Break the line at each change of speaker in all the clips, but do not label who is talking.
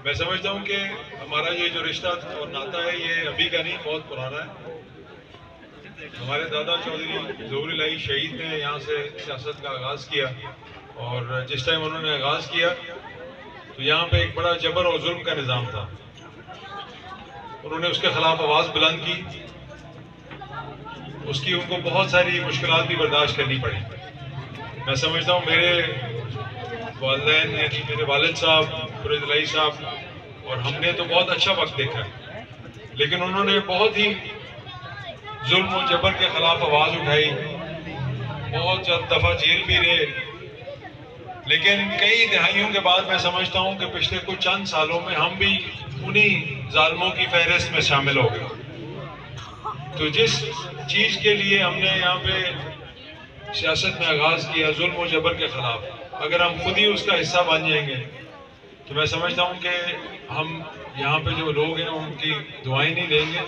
میں سمجھتا ہوں کہ ہمارا یہ جو رشتہ اور ناتا ہے یہ ابھی کا نہیں، بہت پرانا ہے۔ ہمارے دادا چودھری ظہور الہی شہید نے یہاں سے سیاست کا آغاز کیا، اور جس ٹائم انہوں نے آغاز کیا تو یہاں پہ ایک بڑا جبر اور ظلم کا نظام تھا۔ انہوں نے اس کے خلاف آواز بلند کی، اس کی ان کو بہت ساری مشکلات بھی برداشت کرنی پڑی۔ میں سمجھتا ہوں میرے والدین یعنی میرے والد صاحب فرید الہی صاحب اور ہم نے تو بہت اچھا وقت دیکھا ہے، لیکن انہوں نے بہت ہی ظلم و جبر کے خلاف آواز اٹھائی، بہت دفعہ جیل بھی رہے، لیکن کئی دہائیوں کے بعد میں سمجھتا ہوں کہ پچھلے کچھ چند سالوں میں ہم بھی انہی ظالموں کی فہرست میں شامل ہو گئے۔ تو جس چیز کے لیے ہم نے یہاں پہ سیاست میں آغاز کیا، ظلم و جبر کے خلاف، اگر ہم خود ہی اس کا حصہ بن جائیں گے تو میں سمجھتا ہوں کہ ہم یہاں پہ جو لوگ ہیں ان کی دعائیں نہیں دیں گے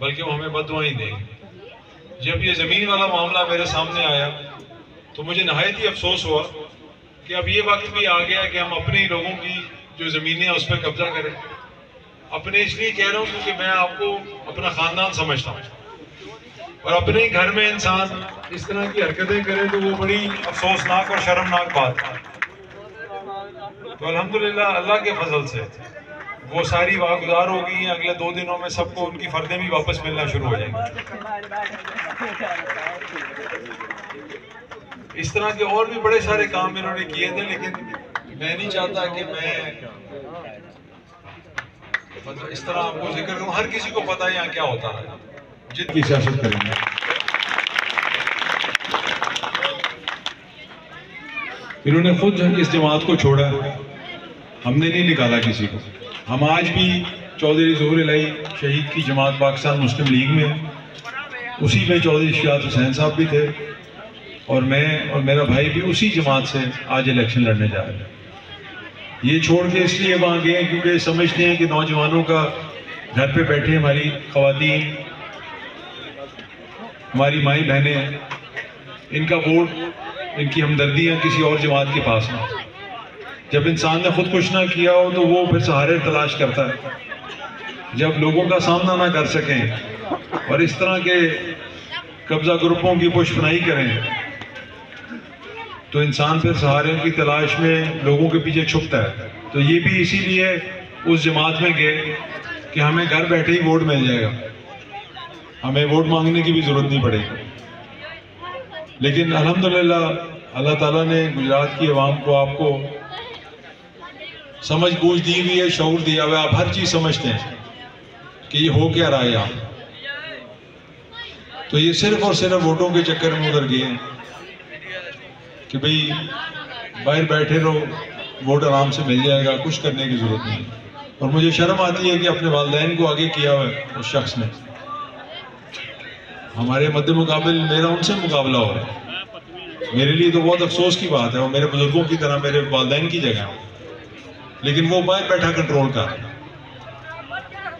بلکہ وہ ہمیں بد دعائیں دیں گے۔ جب یہ زمین والا معاملہ میرے سامنے آیا تو مجھے نہایت ہی افسوس ہوا کہ اب یہ وقت بھی آ گیا کہ ہم اپنے ہی لوگوں کی جو زمینیں ہیں اس پہ قبضہ کریں۔ اپنے اس لیے کہہ رہا ہوں کیونکہ میں آپ کو اپنا خاندان سمجھتا ہوں، اور اپنے ہی گھر میں انسان اس طرح کی حرکتیں کرے تو وہ بڑی افسوسناک اور شرمناک بات ہے۔ تو الحمدللہ اللہ کے فضل سے وہ ساری واگزار ہو گئی ہیں، اگلے 2 دنوں میں سب کو ان کی فردیں بھی واپس ملنا شروع ہو جائیں گی۔ اس طرح کے اور بھی بڑے سارے کام انہوں نے کیے تھے، لیکن میں نہیں چاہتا کہ میں اس طرح آپ کو ذکر کروں۔ ہر کسی کو پتہ ہے یہاں کیا ہوتا ہے، جت کی سیاست کریں گے۔ انہوں نے خود اس جماعت کو چھوڑا، ہم نے نہیں نکالا کسی کو۔ ہم آج بھی چودھری ظہور الہی شہید کی جماعت پاکستان مسلم لیگ میں ہیں، اسی میں چودھری اشتیاق حسین صاحب بھی تھے، اور میں اور میرا بھائی بھی اسی جماعت سے آج الیکشن لڑنے جا رہے ہیں۔ یہ چھوڑ کے اس لیے وہاں گئے کیونکہ سمجھتے ہیں کہ نوجوانوں کا گھر پہ بیٹھے ہماری خواتین، ہماری مائیں بہنیں، ان کا ووٹ، ان کی ہمدردیاں کسی اور جماعت کے پاس ہیں۔ جب انسان نے خود کچھ نہ کیا ہو تو وہ پھر سہارے تلاش کرتا ہے۔ جب لوگوں کا سامنا نہ کر سکیں اور اس طرح کے قبضہ گروپوں کی پشت پناہی کریں تو انسان پھر سہارے کی تلاش میں لوگوں کے پیچھے چھپتا ہے۔ تو یہ بھی اسی لیے اس جماعت میں گئے کہ ہمیں گھر بیٹھے ہی ووٹ مل جائے گا، ہمیں ووٹ مانگنے کی بھی ضرورت نہیں پڑے گی۔ لیکن الحمدللہ اللہ تعالیٰ نے گجرات کی عوام کو، آپ کو سمجھ بوجھ دی ہوئی ہے، شعور دیا ہوا ہے، آپ ہر چیز سمجھتے ہیں کہ یہ ہو کیا رہا ہے یہاں۔ تو یہ صرف اور صرف ووٹوں کے چکر میں ادھر گئے ہیں کہ بھئی باہر بیٹھے رہو، ووٹ آرام سے مل جائے گا، کچھ کرنے کی ضرورت نہیں۔ اور مجھے شرم آتی ہے کہ اپنے والدین کو آگے کیا ہوا ہے اس شخص نے۔ ہمارے مد مقابل میرا ان سے مقابلہ ہو رہا ہے، میرے لیے تو بہت افسوس کی بات ہے، وہ میرے بزرگوں کی طرح میرے والدین کی جگہ ہے، لیکن وہ باہر بیٹھا کنٹرول کر رہے ہیں۔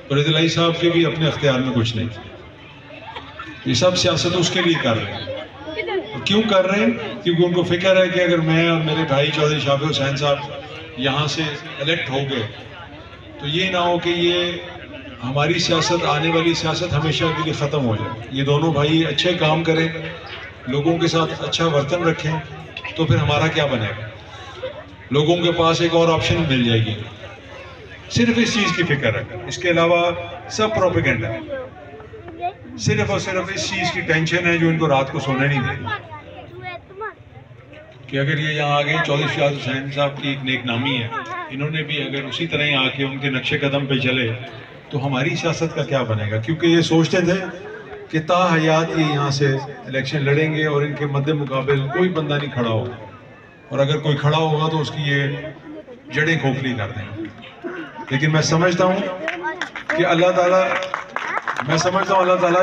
فرید الہی صاحب کے بھی اپنے اختیار میں کچھ نہیں، یہ سب سیاست اس کے لیے کر رہے ہیں۔ اور کیوں کر رہے ہیں؟ کیونکہ ان کو فکر ہے کہ اگر میں اور میرے بھائی چودھری شافع حسین صاحب یہاں سے الیکٹ ہو گئے تو یہ نہ ہو کہ یہ ہماری سیاست، آنے والی سیاست ہمیشہ کے لیے ختم ہو جائے۔ یہ دونوں بھائی اچھے کام کریں، لوگوں کے ساتھ اچھا برتن رکھیں تو پھر ہمارا کیا بنے گا؟ لوگوں کے پاس ایک اور آپشن مل جائے گی۔ صرف اس چیز کی فکر ہے، اس کے علاوہ سب پروپیگنڈا ہے۔ صرف اور صرف اس چیز کی ٹینشن ہے جو ان کو رات کو سونے نہیں دے گی کہ اگر یہ یہاں آگے چودھری اشتیاق حسین صاحب کی ایک نیک نامی ہے، انہوں نے بھی اگر اسی طرح ہی آ کے ان کے نقش قدم پہ چلے تو ہماری سیاست کا کیا بنے گا؟ کیونکہ یہ سوچتے تھے کہ تا حیات یہ یہاں سے الیکشن لڑیں گے اور ان کے مد مقابل کوئی بندہ نہیں کھڑا ہوگا، اور اگر کوئی کھڑا ہوگا تو اس کی یہ جڑیں کھوکھلی کر دیں گے۔ لیکن میں سمجھتا ہوں کہ اللہ تعالیٰ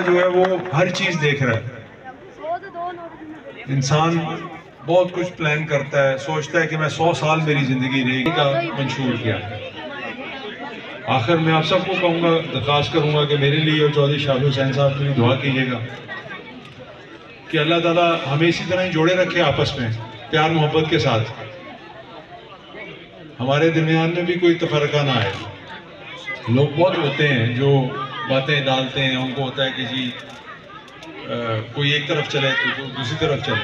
جو ہے وہ ہر چیز دیکھ رہا ہے۔ انسان بہت کچھ پلان کرتا ہے، سوچتا ہے کہ میں 100 سال میری زندگی رہے گی کا منشور کیا ہے۔ آخر میں آپ سب کو کہوں گا، درخواست کروں گا کہ میرے لیے اور چودھری شافع حسین صاحب کے لیے دعا کیجیے گا کہ اللہ تعالیٰ ہمیں اسی طرح ہی جوڑے رکھے آپس میں پیار محبت کے ساتھ، ہمارے درمیان میں بھی کوئی تفرقہ نہ آئے. لوگ بہت ہوتے ہیں جو باتیں ڈالتے ہیں، ان کو ہوتا ہے کہ جی کوئی ایک طرف چلے تو دوسری طرف چلے،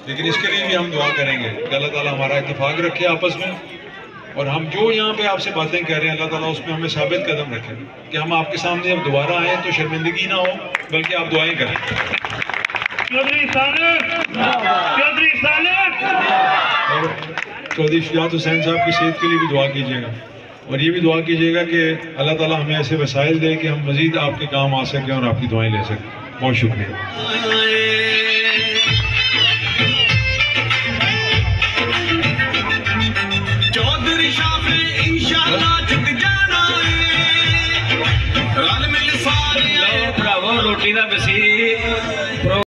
لیکن اس کے لیے بھی ہم دعا کریں گے کہ اللہ تعالیٰ ہمارا اتفاق رکھے آپس میں، اور ہم جو یہاں پہ آپ سے باتیں کہہ رہے ہیں اللہ تعالیٰ اس میں ہمیں ثابت قدم رکھے کہ ہم آپ کے سامنے اب دوبارہ آئیں تو شرمندگی نہ ہو بلکہ آپ دعائیں کریں. اور چودھری شجاعت حسین صاحب کی صحت کے لیے بھی دعا کیجیے گا، اور یہ بھی دعا کیجیے گا کہ اللہ تعالیٰ ہمیں ایسے وسائل دے کہ ہم مزید آپ کے کام آ سکیں اور آپ کی دعائیں لے سکیں. بہت شکریہ.